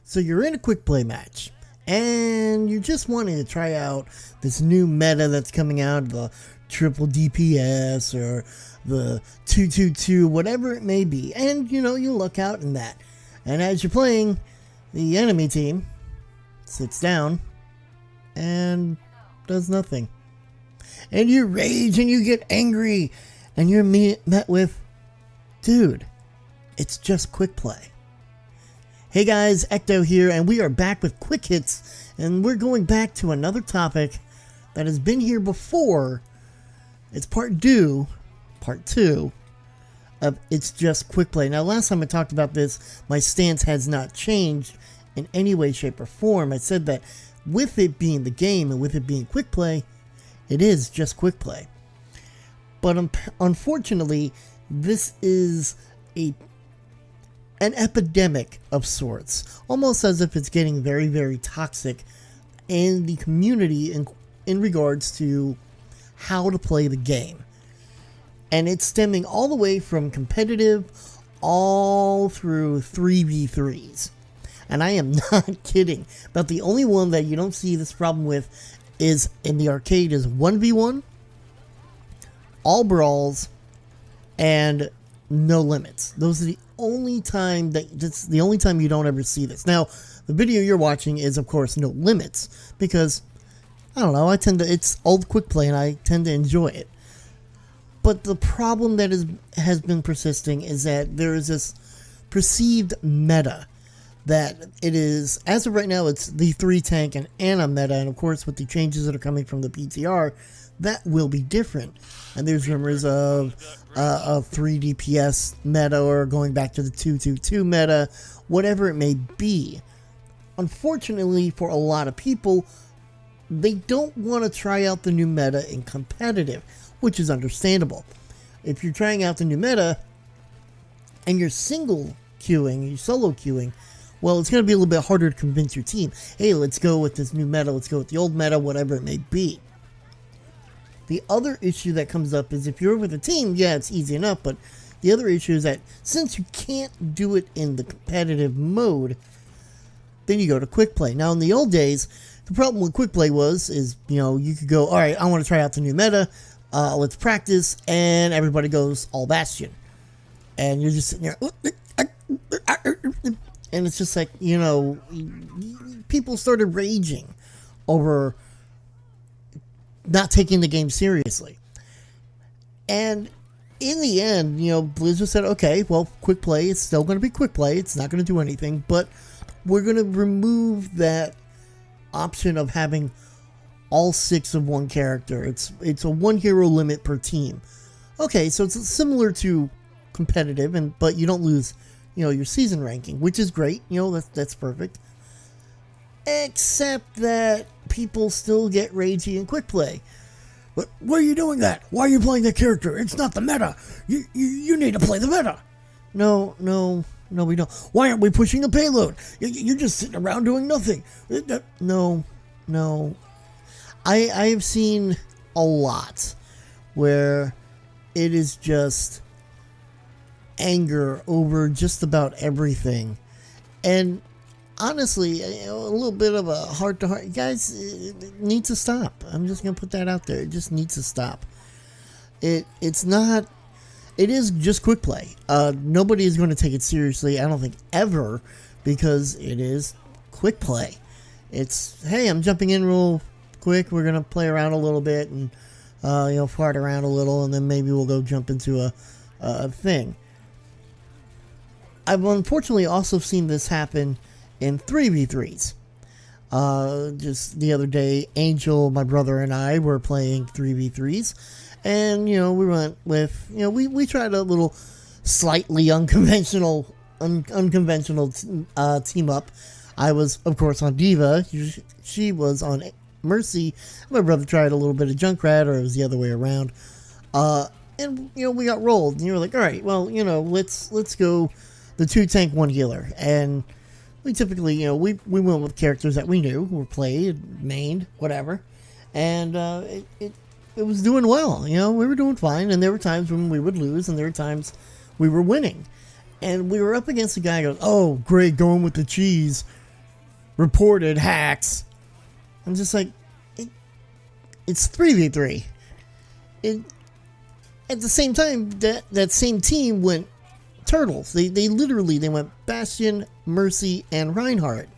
So you're in a quick play match, and you're just wanting to try out this new meta that's coming out, the triple DPS or the 222, whatever it may be. And you look out in that. And as you're playing, the enemy team sits down and does nothing. And you rage and you get angry, and you're met with, dude, it's just quick play. Hey guys, Ecto here, and we are back with Quick Hits, and we're going back to another topic that has been here before. It's part two of It's Just Quick Play. Now, last time I talked about this, my stance has not changed in any way, shape, or form. I said that with it being the game and with it being quick play, it is just quick play. But unfortunately, this is an epidemic of sorts, almost as if it's getting very, very toxic in the community in regards to how to play the game. And it's stemming all the way from competitive all through 3v3s. And I am not kidding. But the only one that you don't see this problem with is in the arcade is 1v1, all brawls, and no limits. Those are the only time that's the only time you don't ever see this. Now, the video you're watching is, of course, no limits, because I don't know, it's old quick play and I tend to enjoy it. But the problem that has been persisting is that there is this perceived meta that it is, as of right now, it's the 3 tank and Ana meta, and of course with the changes that are coming from the PTR, that will be different. And there's rumors of a 3 DPS meta, or going back to the 222 meta, whatever it may be. Unfortunately, for a lot of people, they don't want to try out the new meta in competitive, which is understandable. If you're trying out the new meta and you're single queuing, you're solo queuing, well, it's going to be a little bit harder to convince your team, hey, let's go with this new meta, let's go with the old meta, whatever it may be. The other issue that comes up is if you're with a team, yeah, it's easy enough, but the other issue is that since you can't do it in the competitive mode, then you go to quick play. Now, in the old days, the problem with quick play is you could go, all right, I want to try out the new meta, let's practice, and everybody goes all Bastion. And you're just sitting there, and it's just like, people started raging over not taking the game seriously. And in the end, Blizzard said, okay, well, quick play is still going to be quick play. It's not going to do anything, but we're going to remove that option of having all 6 of one character. It's a 1 hero limit per team. Okay, so it's similar to competitive, but you don't lose, your season ranking, which is great. That's perfect. Except that people still get ragey in quick play. But why are you doing that? Why are you playing that character? It's not the meta. You need to play the meta. No, we don't. Why aren't we pushing a payload? You're just sitting around doing nothing. No. I have seen a lot where it is just anger over just about everything. And honestly, a little bit of a heart-to-heart. Guys, it needs to stop. I'm just going to put that out there. It just needs to stop. It is just quick play. Nobody is going to take it seriously, I don't think, ever, because it is quick play. It's, hey, I'm jumping in real quick. We're going to play around a little bit and, fart around a little, and then maybe we'll go jump into a thing. I've unfortunately also seen this happen in 3v3s. Just the other day, Angel, my brother, and I were playing 3v3s, and we went with we tried a little slightly unconventional team up. I was, of course, on Diva. She was on Mercy. My brother tried a little bit of Junkrat, or it was the other way around. And we got rolled, and you were like, all right, well, let's go the 2 tank 1 healer. And we typically, we went with characters that we knew were played, mained, whatever, and it was doing well. We were doing fine, and there were times when we would lose, and there were times we were winning. And we were up against a guy who goes, oh, great, going with the cheese. reported hacks. I'm just like, it's 3v3. At the same time, that same team went Turtles. They went Bastion, Mercy, and Reinhardt.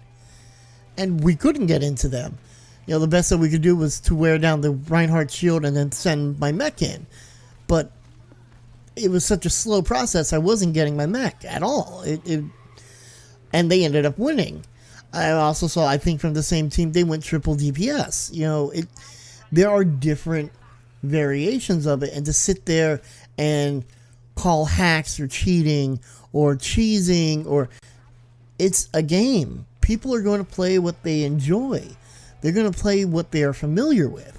And we couldn't get into them. You know, the best that we could do was to wear down the Reinhardt shield and then send my mech in. But it was such a slow process, I wasn't getting my mech at all. And they ended up winning. I also saw, I think from the same team, they went triple DPS. You know, there are different variations of it, and to sit there and call hacks or cheating or cheesing, or it's a game. People are going to play what they enjoy. They're going to play what they are familiar with.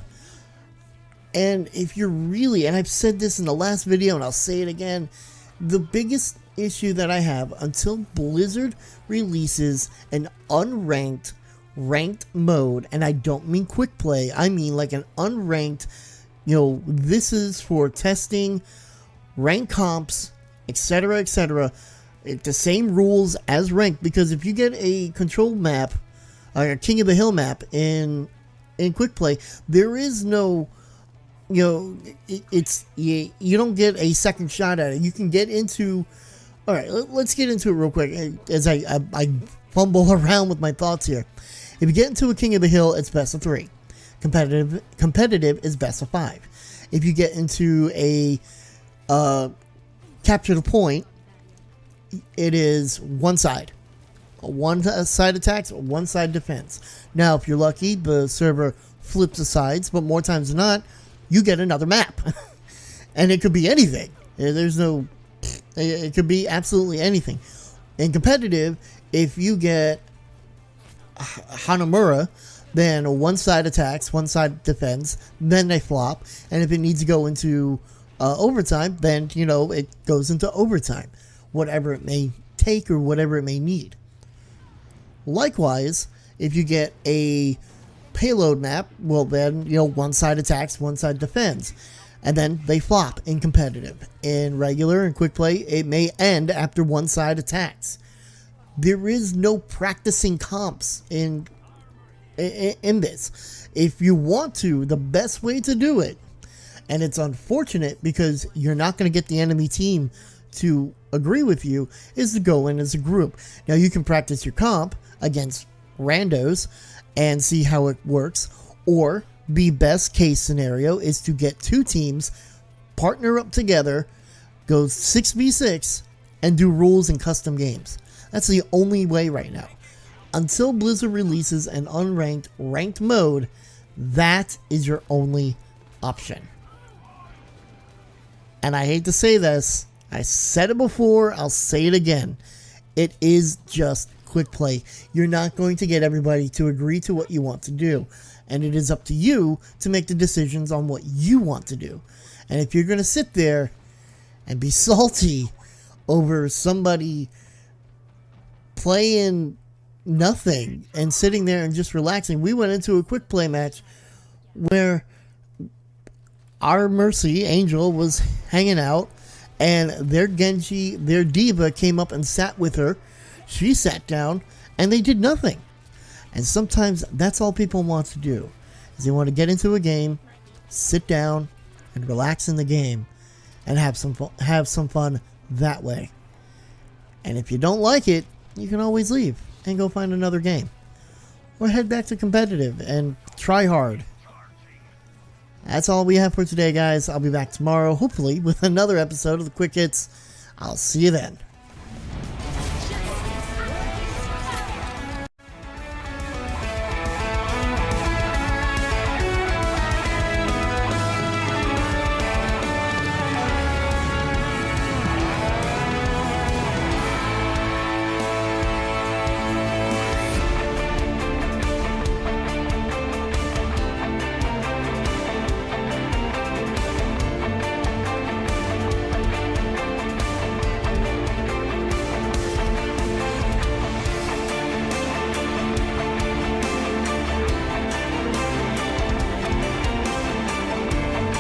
And if you're really, and I've said this in the last video and I'll say it again, the biggest issue that I have until Blizzard releases an unranked ranked mode, and I don't mean quick play, I mean like an unranked, you know, this is for testing rank comps, etc., etc. The same rules as ranked, because if you get a control map, a King of the Hill map in quick play, there is no, you know, you don't get a second shot at it. You can get into, all right, let's get into it real quick as I fumble around with my thoughts here. If you get into a King of the Hill, it's best of 3. Competitive is best of 5. If you get into a capture the point, it is one side. One side attacks, one side defense. Now, if you're lucky, the server flips the sides, but more times than not, you get another map. And it could be anything. There's no, it could be absolutely anything. In competitive, if you get Hanamura, then one side attacks, one side defends, then they flop, and if it needs to go into overtime, then, you know, it goes into overtime, whatever it may take or whatever it may need. Likewise, if you get a payload map, well then, you know, one side attacks, one side defends, and then they flop in competitive. In regular and quick play, it may end after one side attacks. There is no practicing comps in this. If you want to, the best way to do it, and it's unfortunate because you're not going to get the enemy team to agree with you, is to go in as a group. Now you can practice your comp against randos and see how it works, or the best case scenario is to get 2 teams, partner up together, go 6v6, and do rules and custom games. That's the only way right now. Until Blizzard releases an unranked ranked mode, that is your only option. And I hate to say this, I said it before, I'll say it again. It is just quick play. You're not going to get everybody to agree to what you want to do. And it is up to you to make the decisions on what you want to do. And if you're going to sit there and be salty over somebody playing nothing and sitting there and just relaxing. We went into a quick play match where our Mercy Angel was hanging out, and their Genji, their diva, came up and sat with her. She sat down, and they did nothing. And sometimes that's all people want to do, is they want to get into a game, sit down, and relax in the game, and have some fun that way. And if you don't like it, you can always leave and go find another game, or head back to competitive and try hard. That's all we have for today, guys. I'll be back tomorrow, hopefully with another episode of the Quick Hits. I'll see you then.